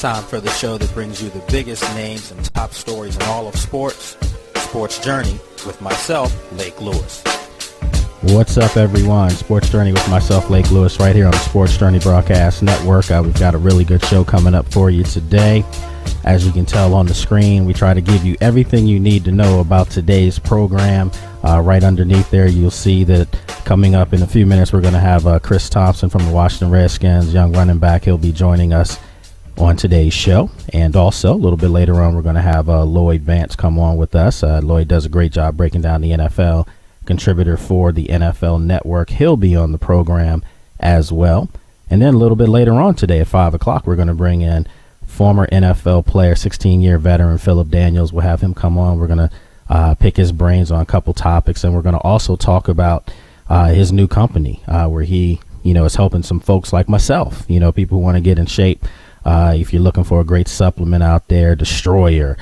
time for the show that brings you the biggest names and top stories in all of sports, Sports Journey with myself, Lake Lewis. What's up, everyone? Sports Journey with myself, Lake Lewis, right here on the Sports Journey Broadcast Network. We've got a really good show coming up for you today. As you can tell on the screen, we try to give you everything you need to know about today's program. Right underneath there, you'll see that coming up in a few minutes, we're going to have Chris Thompson from the Washington Redskins, young running back. He'll be joining us on today's show. And also, a little bit later on, we're going to have Lloyd Vance come on with us. Lloyd does a great job breaking down the NFL, contributor for the NFL Network. He'll be on the program as well. And then a little bit later on today at 5 o'clock, we're going to bring in former NFL player, 16-year veteran Philip Daniels. We'll have him come on. We're going to pick his brains on a couple topics, and we're going to also talk about his new company where he, is helping some folks like myself, people who want to get in shape. If you're looking for a great supplement out there, Destroyer,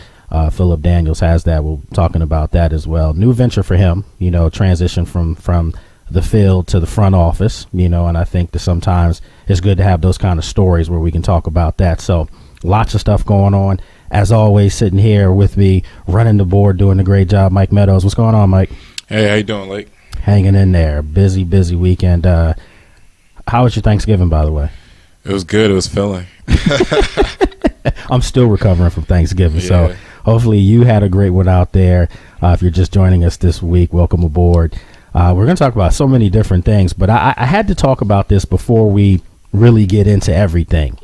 Philip Daniels has that. We're talking about that as well. New venture for him, transition from the field to the front office, and I think that sometimes it's good to have those kind of stories where we can talk about that. So lots of stuff going on. As always, sitting here with me, running the board, doing a great job, Mike Meadows. What's going on, Mike? Hey, how you doing, Lake? Hanging in there. Busy weekend. How was your Thanksgiving, by the way? It was good. It was filling. I'm still recovering from Thanksgiving, Yeah. so hopefully you had a great one out there. If you're just joining us this week, welcome aboard. We're going to talk about so many different things, but I had to talk about this before we really get into everything.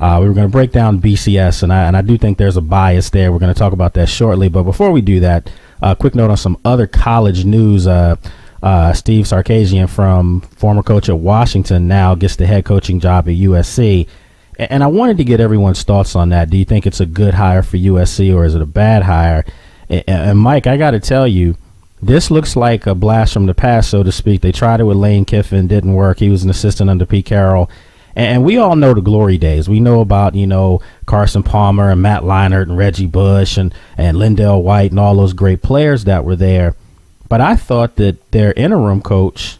We were going to break down BCS, and I do think there's a bias there. We're going to talk about that shortly, but before we do that, a quick note on some other college news. Steve Sarkisian, from former coach at Washington, now gets the head coaching job at USC. And I wanted to get everyone's thoughts on that. Do you think it's a good hire for USC, or is it a bad hire? And Mike, I got to tell you, this looks like a blast from the past, so to speak. They tried it with Lane Kiffin, didn't work. He was an assistant under Pete Carroll. And we all know the glory days. We know about, Carson Palmer and Matt Leinart and Reggie Bush and Lindell White and all those great players that were there. But I thought that their interim coach,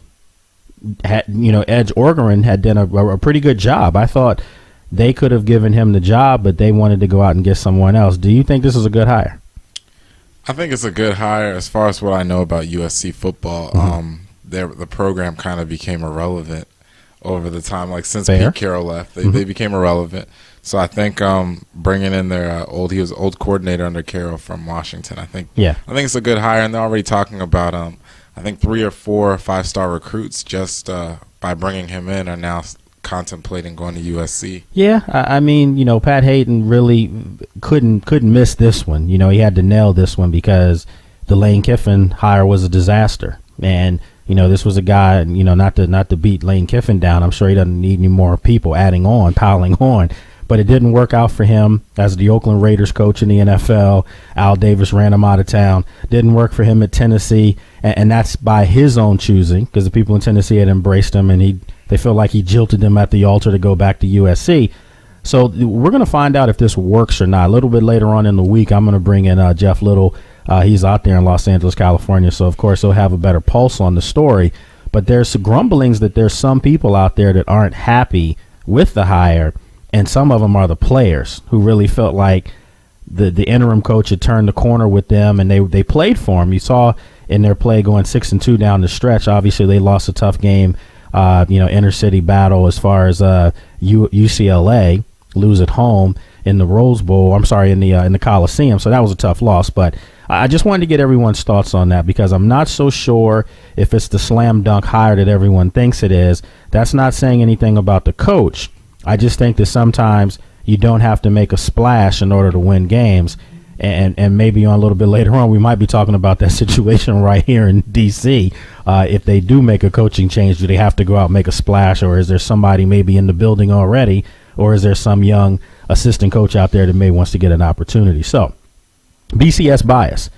Edge Orgeron, had done a pretty good job. I thought they could have given him the job, but they wanted to go out and get someone else. Do you think this is a good hire? I think it's a good hire as far as what I know about USC football. Mm-hmm. The program kind of became irrelevant over the time. Like since Fair. Pete Carroll left, they became irrelevant. So I think bringing in their he was old coordinator under Carroll from Washington. I think it's a good hire, and they're already talking about I think 3 or 4 5-star recruits just by bringing him in are now contemplating going to USC. Yeah, I mean, Pat Hayden really couldn't miss this one. He had to nail this one because the Lane Kiffin hire was a disaster. And, this was a guy, not to beat Lane Kiffin down. I'm sure he doesn't need any more people piling on. But it didn't work out for him as the Oakland Raiders coach in the NFL. Al Davis ran him out of town. Didn't work for him at Tennessee. And that's by his own choosing, because the people in Tennessee had embraced him, and they felt like he jilted them at the altar to go back to USC. So we're going to find out if this works or not. A little bit later on in the week, I'm going to bring in Jeff Little. He's out there in Los Angeles, California, so of course he'll have a better pulse on the story. But there's grumblings that there's some people out there that aren't happy with the hire, and some of them are the players who really felt like the interim coach had turned the corner with them, and they played for him. You saw in their play going 6-2 down the stretch. Obviously, they lost a tough game, inner city battle as far as UCLA lose at home in the Rose Bowl. I'm sorry, in the Coliseum. So that was a tough loss. But I just wanted to get everyone's thoughts on that, because I'm not so sure if it's the slam dunk hire that everyone thinks it is. That's not saying anything about the coach. I just think that sometimes you don't have to make a splash in order to win games. And maybe on a little bit later on, we might be talking about that situation right here in D.C. If they do make a coaching change, do they have to go out and make a splash, or is there somebody maybe in the building already, or is there some young assistant coach out there that may wants to get an opportunity? So, BCS bias.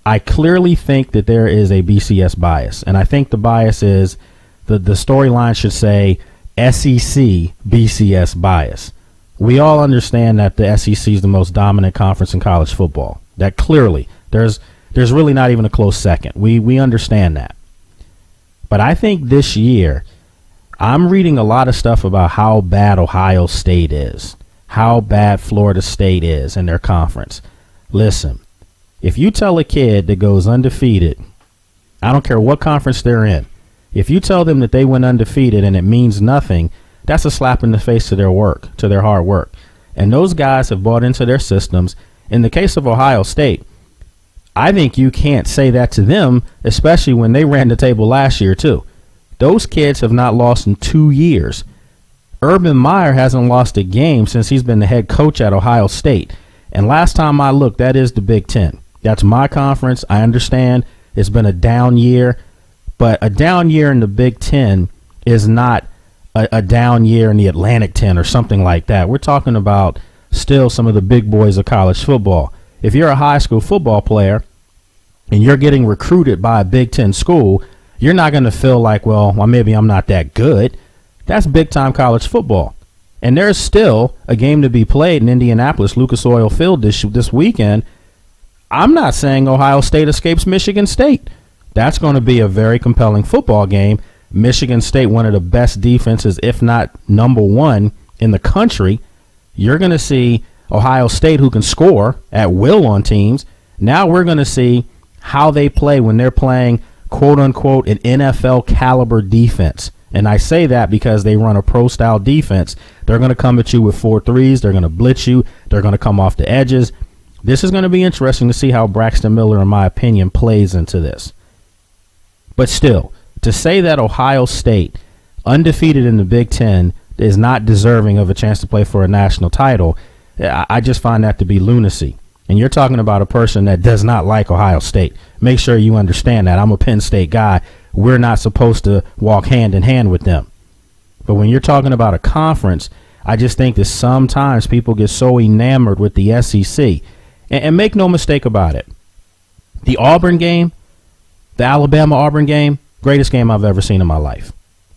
I clearly think that there is a BCS bias, and I think the bias is the storyline should say SEC BCS bias. We all understand that the SEC is the most dominant conference in college football. That clearly, there's really not even a close second. We understand that. But I think this year, I'm reading a lot of stuff about how bad Ohio State is. how bad Florida State is in their conference. Listen, if you tell a kid that goes undefeated, I don't care what conference they're in, if you tell them that they went undefeated and it means nothing, that's a slap in the face to their work, to their hard work. And those guys have bought into their systems. In the case of Ohio State, I think you can't say that to them, especially when they ran the table last year, too. Those kids have not lost in 2 years. Urban Meyer hasn't lost a game since he's been the head coach at Ohio State. And last time I looked, that is the Big Ten. That's my conference. I understand it's been a down year, but a down year in the Big Ten is not a down year in the Atlantic 10 or something like that. We're talking about still some of the big boys of college football. If you're a high school football player and you're getting recruited by a Big Ten school, you're not going to feel like, well, maybe I'm not that good. That's big-time college football. And there's still a game to be played in Indianapolis, Lucas Oil Field this weekend. I'm not saying Ohio State escapes Michigan State. That's going to be a very compelling football game. Michigan State, one of the best defenses, if not number one in the country. You're going to see Ohio State, who can score at will on teams. Now we're going to see how they play when they're playing, quote-unquote, an NFL caliber defense. And I say that because they run a pro-style defense. They're going to come at you with 4-3s. They're going to blitz you. They're going to come off the edges. This is going to be interesting to see how Braxton Miller, in my opinion, plays into this. But still, to say that Ohio State, undefeated in the Big Ten, is not deserving of a chance to play for a national title, I just find that to be lunacy. And you're talking about a person that does not like Ohio State. Make sure you understand that. I'm a Penn State guy. We're not supposed to walk hand in hand with them. But when you're talking about a conference, I just think that sometimes people get so enamored with the SEC. And make no mistake about it. The Auburn game, the Alabama-Auburn game, greatest game I've ever seen in my life.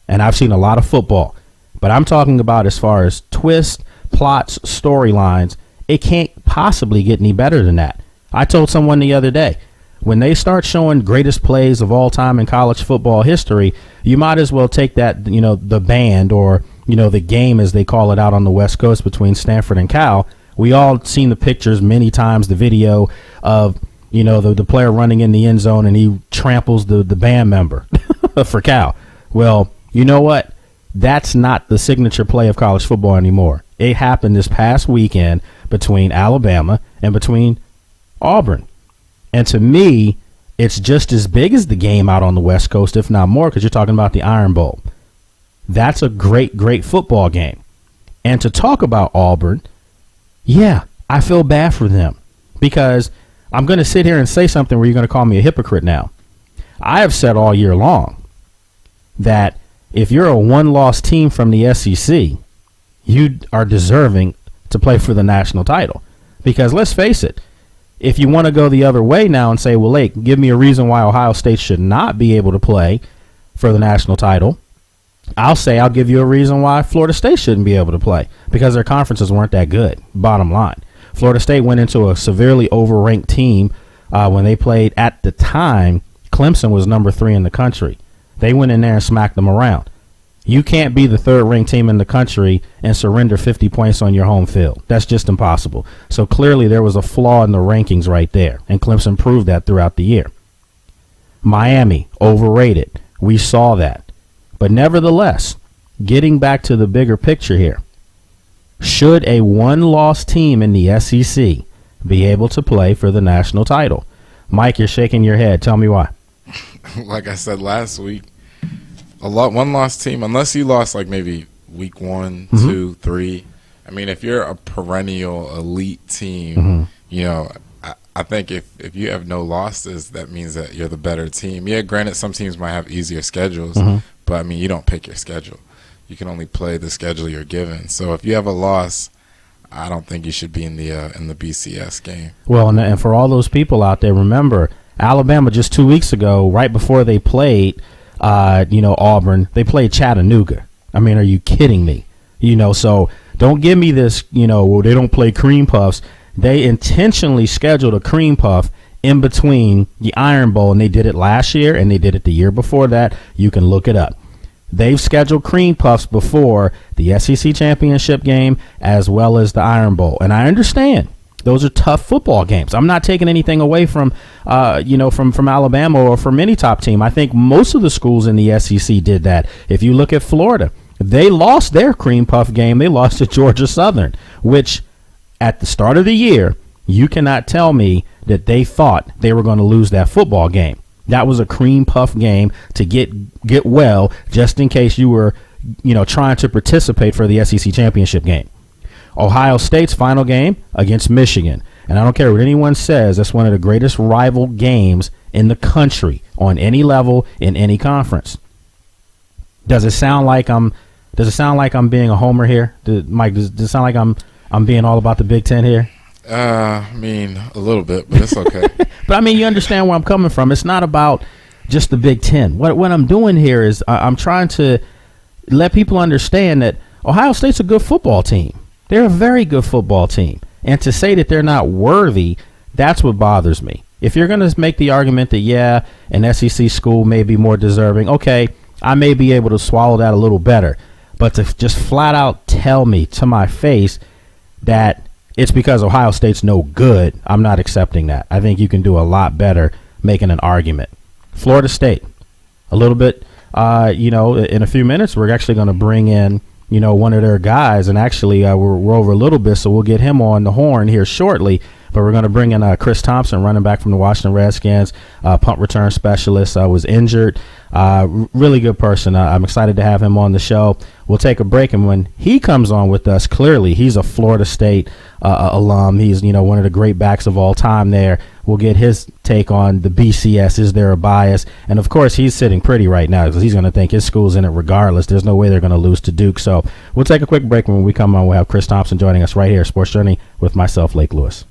And I've seen a lot of football. But I'm talking about as far as twists, plots, storylines, it can't possibly get any better than that. I told someone the other day, when they start showing greatest plays of all time in college football history, you might as well take that, the band or, the game as they call it out on the West Coast between Stanford and Cal. We all seen the pictures many times, the video of, the player running in the end zone and he tramples the band member for Cal. Well, you know what? That's not the signature play of college football anymore. It happened this past weekend between Alabama and between Auburn. And to me, it's just as big as the game out on the West Coast, if not more, because you're talking about the Iron Bowl. That's a great, great football game. And to talk about Auburn, yeah, I feel bad for them because I'm going to sit here and say something where you're going to call me a hypocrite now. I have said all year long that if you're a one-loss team from the SEC, you are deserving to play for the national title. Because let's face it, if you want to go the other way now and say, well, Lake, give me a reason why Ohio State should not be able to play for the national title, I'll give you a reason why Florida State shouldn't be able to play, because their conferences weren't that good, bottom line. Florida State went into a severely overranked team when they played. At the time, Clemson was number 3 in the country. They went in there and smacked them around. You can't be the third-ranked team in the country and surrender 50 points on your home field. That's just impossible. So clearly there was a flaw in the rankings right there, and Clemson proved that throughout the year. Miami, overrated. We saw that. But nevertheless, getting back to the bigger picture here, should a one-loss team in the SEC be able to play for the national title? Mike, you're shaking your head. Tell me why. Like I said last week, one-loss team, unless you lost like maybe week 1, 2, 3. I mean, if you're a perennial elite team, I think if you have no losses, that means that you're the better team. Yeah, granted, some teams might have easier schedules, but I mean, you don't pick your schedule. You can only play the schedule you're given. So if you have a loss, I don't think you should be in the BCS game. Well, and for all those people out there, remember Alabama just 2 weeks ago, right before they played, Auburn, they played Chattanooga. I mean, are you kidding me? So don't give me this, well, they don't play cream puffs. They intentionally scheduled a cream puff in between the Iron Bowl, and they did it last year, and they did it the year before that. You can look it up. they've scheduled cream puffs before the SEC championship game as well as the Iron Bowl. And I understand those are tough football games. I'm not taking anything away from Alabama or from any top team. I think most of the schools in the SEC did that. If you look at Florida, they lost their cream puff game. They lost to Georgia Southern, which at the start of the year, you cannot tell me that they thought they were going to lose that football game. That was a cream puff game to get well, just in case you were, trying to participate for the SEC championship game. Ohio State's final game against Michigan. And I don't care what anyone says, that's one of the greatest rival games in the country on any level in any conference. Does it sound like I'm being a homer here? Mike, does it sound like I'm being all about the Big Ten here? I mean, a little bit, but it's okay. But I mean, you understand where I'm coming from. It's not about just the Big Ten. What I'm doing here is I'm trying to let people understand that Ohio State's a good football team. They're a very good football team. And to say that they're not worthy, that's what bothers me. If you're going to make the argument that, yeah, an SEC school may be more deserving, okay, I may be able to swallow that a little better. But to just flat out tell me to my face that it's because Ohio State's no good, I'm not accepting that. I think you can do a lot better making an argument. Florida State, a little bit, in a few minutes, we're actually going to bring in one of their guys, and actually we're over a little bit, so we'll get him on the horn here shortly. But we're going to bring in Chris Thompson, running back from the Washington Redskins, punt return specialist, was injured. Really good person. I'm excited to have him on the show. We'll take a break, and when he comes on with us, clearly he's a Florida State alum. He's one of the great backs of all time there. We'll get his take on the BCS. Is there a bias? And, of course, he's sitting pretty right now because he's going to think his school's in it regardless. There's no way they're going to lose to Duke. So we'll take a quick break. When we come on, we'll have Chris Thompson joining us right here, Sports Journey, with myself, Lake Lewis.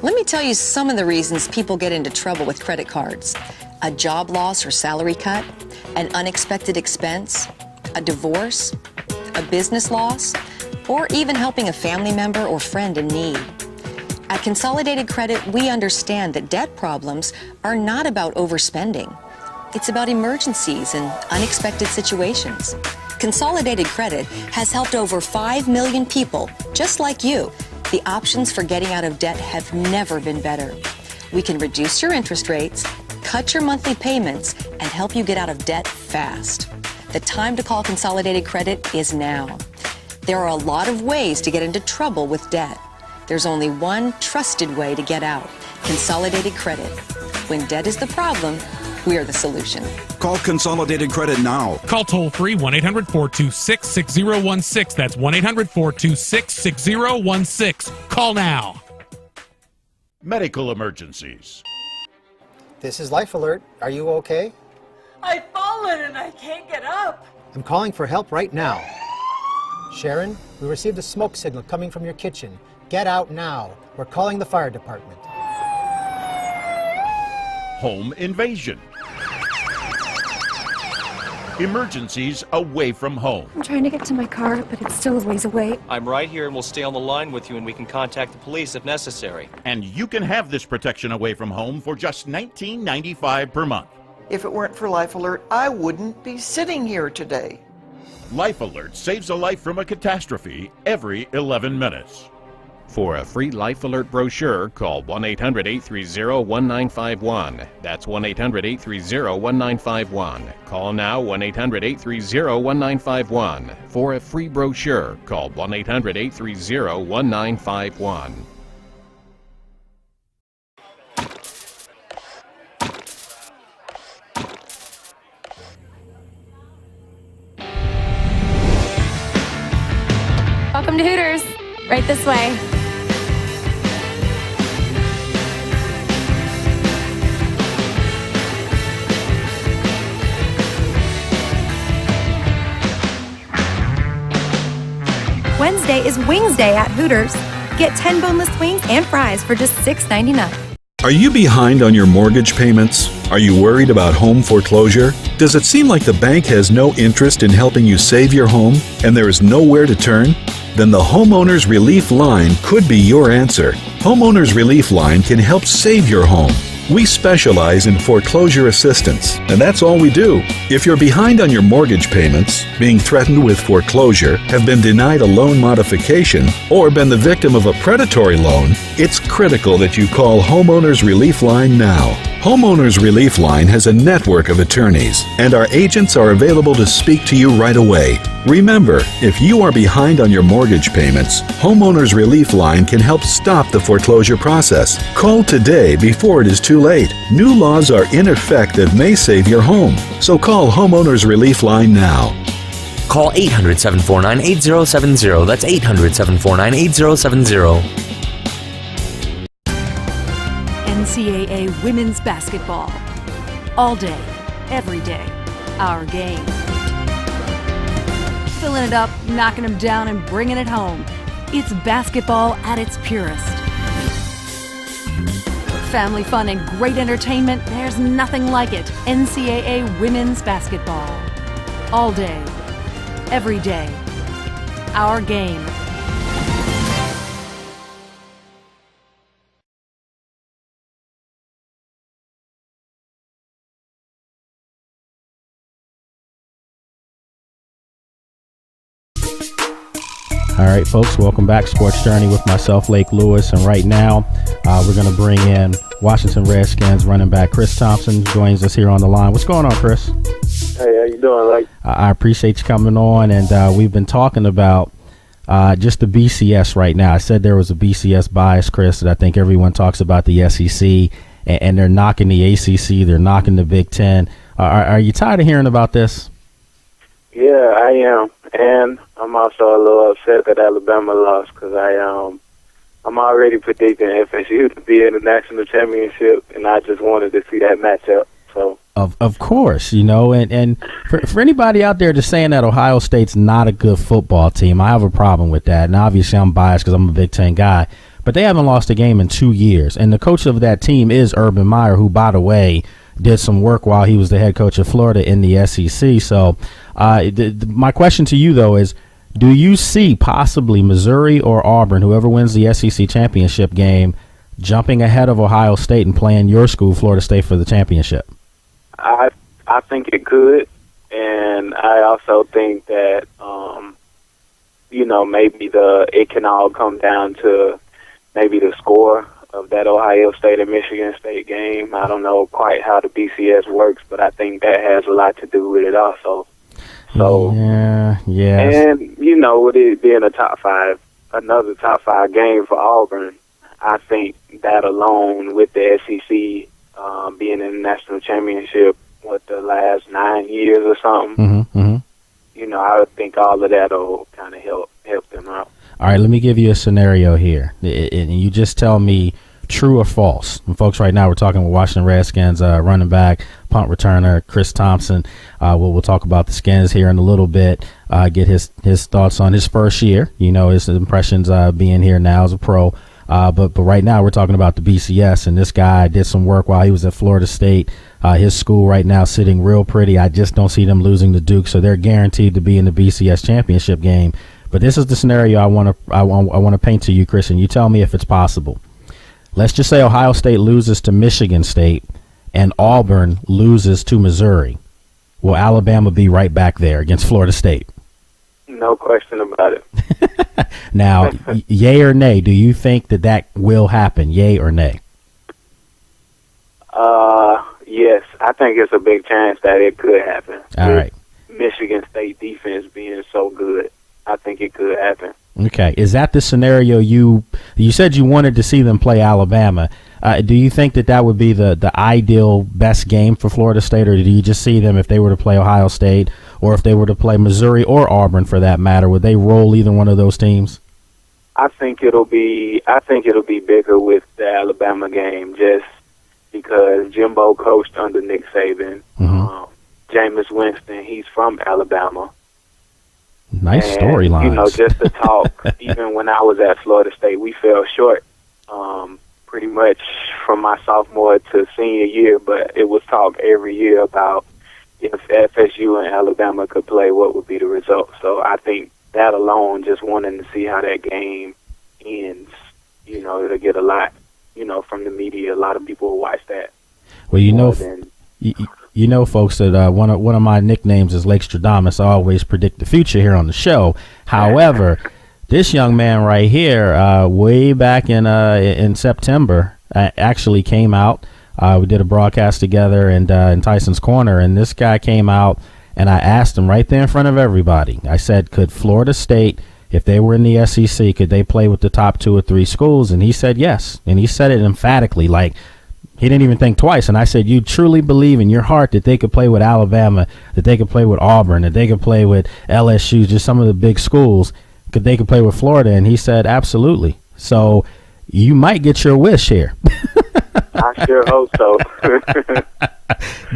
Let me tell you some of the reasons people get into trouble with credit cards. A job loss or salary cut, an unexpected expense, a divorce, a business loss, or even helping a family member or friend in need. At Consolidated Credit, we understand that debt problems are not about overspending. It's about emergencies and unexpected situations. Consolidated Credit has helped over 5 million people, just like you. The options for getting out of debt have never been better. We can reduce your interest rates, cut your monthly payments, and help you get out of debt fast. The time to call Consolidated Credit is now. There are a lot of ways to get into trouble with debt. There's only one trusted way to get out: Consolidated Credit. When debt is the problem, we're the solution. Call Consolidated Credit now. Call toll-free 1-800-426-6016. That's 1-800-426-6016. Call now. Medical emergencies. This is Life Alert. Are you okay? I've fallen and I can't get up. I'm calling for help right now. Sharon, we received a smoke signal coming from your kitchen. Get out now. We're calling the fire department. Home invasion. Emergencies away from home. I'm trying to get to my car, but it's still a ways away. I'm right here and we'll stay on the line with you and we can contact the police if necessary. And you can have this protection away from home for just $19.95 per month. If it weren't for Life Alert, I wouldn't be sitting here today. Life Alert saves a life from a catastrophe every 11 minutes. For a free Life Alert brochure, call 1-800-830-1951. That's 1-800-830-1951. Call now, 1-800-830-1951. For a free brochure, call 1-800-830-1951. Welcome to Hooters. Right this way. Wednesday is Wings Day at Hooters. Get 10 boneless wings and fries for just $6.99. Are you behind on your mortgage payments? Are you worried about home foreclosure? Does it seem like the bank has no interest in helping you save your home and there is nowhere to turn? Then the Homeowners Relief Line could be your answer. Homeowners Relief Line can help save your home. We specialize in foreclosure assistance, and that's all we do. If you're behind on your mortgage payments, being threatened with foreclosure, have been denied a loan modification, or been the victim of a predatory loan, it's critical that you call Homeowners Relief Line now. Homeowners Relief Line has a network of attorneys, and our agents are available to speak to you right away. Remember, if you are behind on your mortgage payments, Homeowners Relief Line can help stop the foreclosure process. Call today before it is too late. New laws are in effect that may save your home. So call Homeowners Relief Line now. Call 800-749-8070. That's 800-749-8070. NCAA women's basketball. All day, every day, our game. Filling it up, knocking them down, and bringing it home. It's basketball at its purest. For family fun and great entertainment, there's nothing like it. NCAA women's basketball. All day, every day, our game. All right, folks, welcome back. Sports Journey with myself, Lake Lewis. And right now, we're going to bring in Washington Redskins running back Chris Thompson, joins us here on the line. What's going on, Chris? Hey, how you doing, Lake? I appreciate you coming on. And we've been talking about just the BCS right now. I said there was a BCS bias, Chris, that I think everyone talks about the SEC, and they're knocking the ACC. They're knocking the Big Ten. Are you tired of hearing about this? Yeah, I am. And I'm also a little upset that Alabama lost because I'm already predicting FSU to be in the national championship, and I just wanted to see that matchup. So of course, you know, and for anybody out there just saying that Ohio State's not a good football team, I have a problem with that. And obviously I'm biased because I'm a Big Ten guy, but they haven't lost a game in 2 years. And the coach of that team is Urban Meyer, who, by the way, did some work while he was the head coach of Florida in the SEC. So my question to you, though, is do you see possibly Missouri or Auburn, whoever wins the SEC championship game, jumping ahead of Ohio State and playing your school, Florida State, for the championship? I think it could, and I also think that, maybe it can all come down to maybe the score of that Ohio State and Michigan State game. I don't know quite how the BCS works, but I think that has a lot to do with it also. So yeah. And with it being another top five game for Auburn, I think that alone with the SEC being in the national championship the last 9 years or something, I would think all of that will kind of help them out. All right, let me give you a scenario here, and you just tell me true or false. And folks, right now we're talking with Washington Redskins running back, punt returner Chris Thompson. We'll talk about the Skins here in a little bit, get his thoughts on his first year, his impressions being here now as a pro. But right now we're talking about the BCS, and this guy did some work while he was at Florida State. His school right now sitting real pretty. I just don't see them losing to Duke, so they're guaranteed to be in the BCS championship game. But this is the scenario I want to paint to you, Chris, and you tell me if it's possible. Let's just say Ohio State loses to Michigan State and Auburn loses to Missouri. Will Alabama be right back there against Florida State? No question about it. Now, yay or nay, do you think that will happen, yay or nay? Yes, I think it's a big chance that it could happen. All right. Michigan State defense being so good, I think it could happen. Okay. Is that the scenario you said you wanted to see them play Alabama? Do you think that would be the ideal best game for Florida State, or do you just see them if they were to play Ohio State or if they were to play Missouri or Auburn for that matter? Would they roll either one of those teams? I think it'll be bigger with the Alabama game just because Jimbo coached under Nick Saban. Jameis Winston, he's from Alabama. Nice storyline. Just to talk, even when I was at Florida State, we fell short pretty much from my sophomore to senior year, but it was talk every year about if FSU and Alabama could play, what would be the result. So I think that alone, just wanting to see how that game ends, it'll get a lot, from the media. A lot of people will watch that. Well, folks, that one of my nicknames is Lake Stradamus. I always predict the future here on the show. However, this young man right here, way back in September, actually came out. We did a broadcast together in Tyson's Corner, and this guy came out, and I asked him right there in front of everybody. I said, could Florida State, if they were in the SEC, could they play with the top 2 or 3 schools? And he said yes, and he said it emphatically, like he didn't even think twice. And I said, you truly believe in your heart that they could play with Alabama, that they could play with Auburn, that they could play with LSU, just some of the big schools, they could play with Florida? And he said, absolutely. So you might get your wish here. I sure hope so.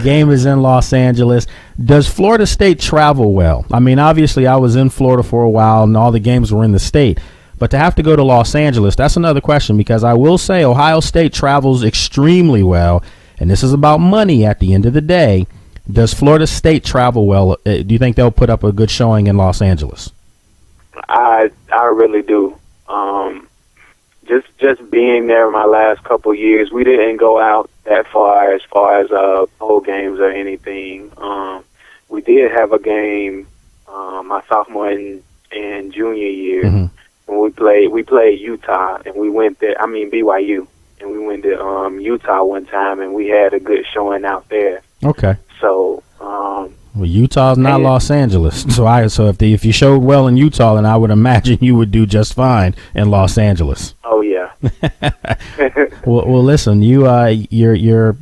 Game is in Los Angeles. Does Florida State travel well? I mean, obviously, I was in Florida for a while, and all the games were in the state. But to have to go to Los Angeles, that's another question, because I will say Ohio State travels extremely well, and this is about money at the end of the day. Does Florida State travel well? Do you think they'll put up a good showing in Los Angeles? I really do. Just being there my last couple years, we didn't go out that far as bowl games or anything. We did have a game my sophomore and junior year when we played Utah, and we went there. I mean BYU, and we went to Utah one time, and we had a good showing out there. Okay. So. Well, Utah's not Los Angeles, so if you showed well in Utah, then I would imagine you would do just fine in Los Angeles. Oh yeah. well, listen, you're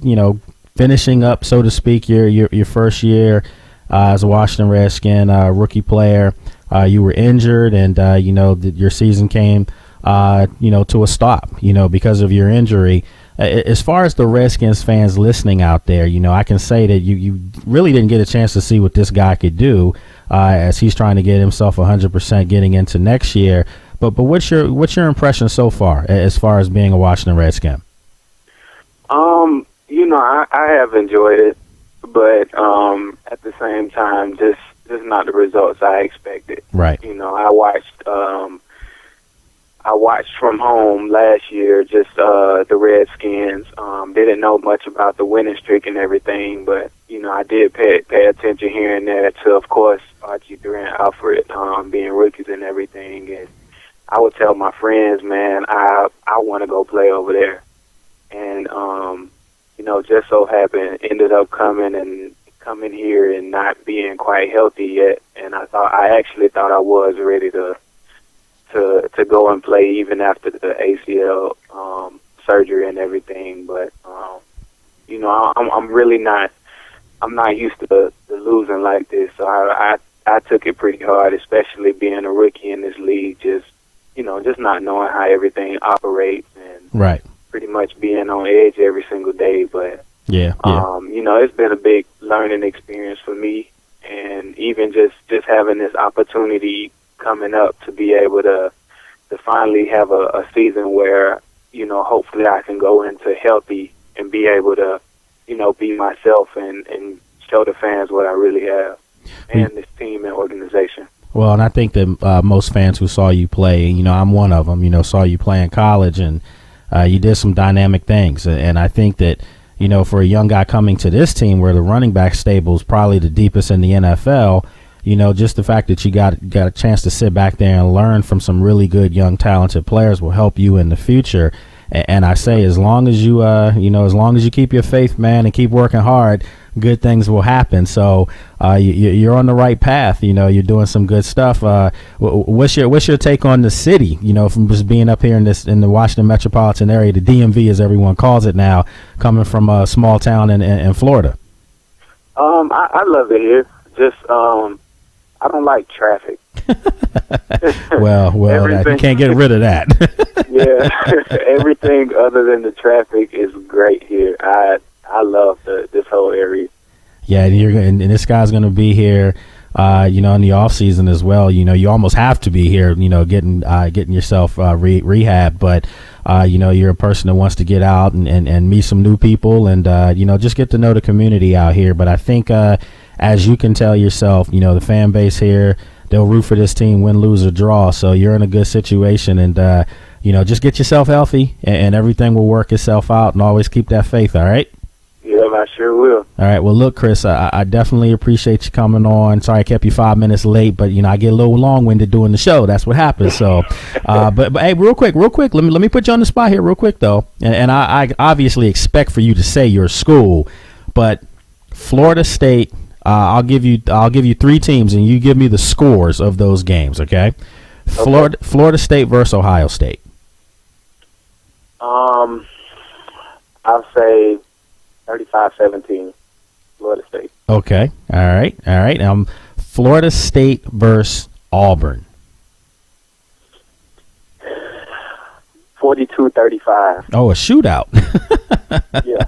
finishing up, so to speak, your first year as a Washington Redskin rookie player. You were injured, and your season came to a stop, because of your injury. As far as the Redskins fans listening out there, I can say that you really didn't get a chance to see what this guy could do as he's trying to get himself 100% getting into next year. But what's your impression so far as being a Washington Redskin? I have enjoyed it, but at the same time, just not the results I expected. Right. I watched from home last year, just the Redskins. Didn't know much about the winning streak and everything, but I did pay attention here and there to, of course, Archie Durant, Alfred being rookies and everything. And I would tell my friends, man, I want to go play over there. And just so happened, ended up coming here and not being quite healthy yet. And I actually thought I was ready to go and play even after the ACL surgery and everything, but I'm really not. I'm not used to losing like this, so I took it pretty hard, especially being a rookie in this league. Just not knowing how everything operates and pretty much being on edge every single day. But it's been a big learning experience for me, and even just having this opportunity coming up to be able to finally have a season where, hopefully I can go into healthy and be able to, be myself and show the fans what I really have and this team and organization. Well, and I think that most fans who saw you play, I'm one of them, saw you play in college, and you did some dynamic things. And I think that, for a young guy coming to this team where the running back stable is probably the deepest in the NFL, just the fact that you got a chance to sit back there and learn from some really good, young, talented players will help you in the future. And I say, as long as you, as long as you keep your faith, man, and keep working hard, good things will happen. So you're on the right path. You're doing some good stuff. What's your take on the city? From just being up here in the Washington metropolitan area, the DMV, as everyone calls it now, coming from a small town in Florida. I love it here. Just I don't like traffic. well, you can't get rid of that. Yeah, everything other than the traffic is great here. I love this whole area. Yeah, and this guy's going to be here, in the off season as well. You almost have to be here, getting yourself rehab. But You're a person that wants to get out and meet some new people and, just get to know the community out here. But I think, as you can tell yourself, the fan base here, they'll root for this team, win, lose, or draw. So you're in a good situation, and just get yourself healthy, and everything will work itself out. And always keep that faith. All right. Yeah, I sure will. All right. Well, look, Chris, I definitely appreciate you coming on. Sorry I kept you 5 minutes late, but I get a little long-winded doing the show. That's what happens. So, but hey, real quick, let me put you on the spot here, real quick though, and I obviously expect for you to say your school, but Florida State. I'll give you 3 teams, and you give me the scores of those games. Okay. Florida State versus Ohio State. I'll say 35-17, Florida State. Okay. All right. Florida State versus Auburn. 42-35. Oh, a shootout. Yeah.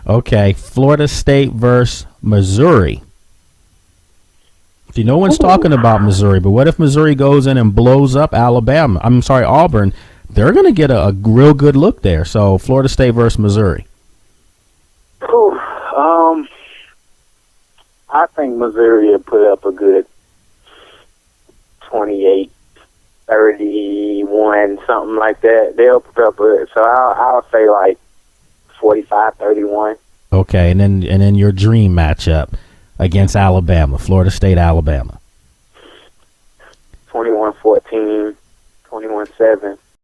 Okay. Florida State versus Missouri. See, no one's talking about Missouri, but what if Missouri goes in and blows up Auburn? They're going to get a real good look there. So Florida State versus Missouri. I think Missouri will put up a good 28, 31, something like that. They'll put up so I'll say like 45-31. Okay, and then your dream matchup against Alabama, Florida State, Alabama. 21-14, 21-7.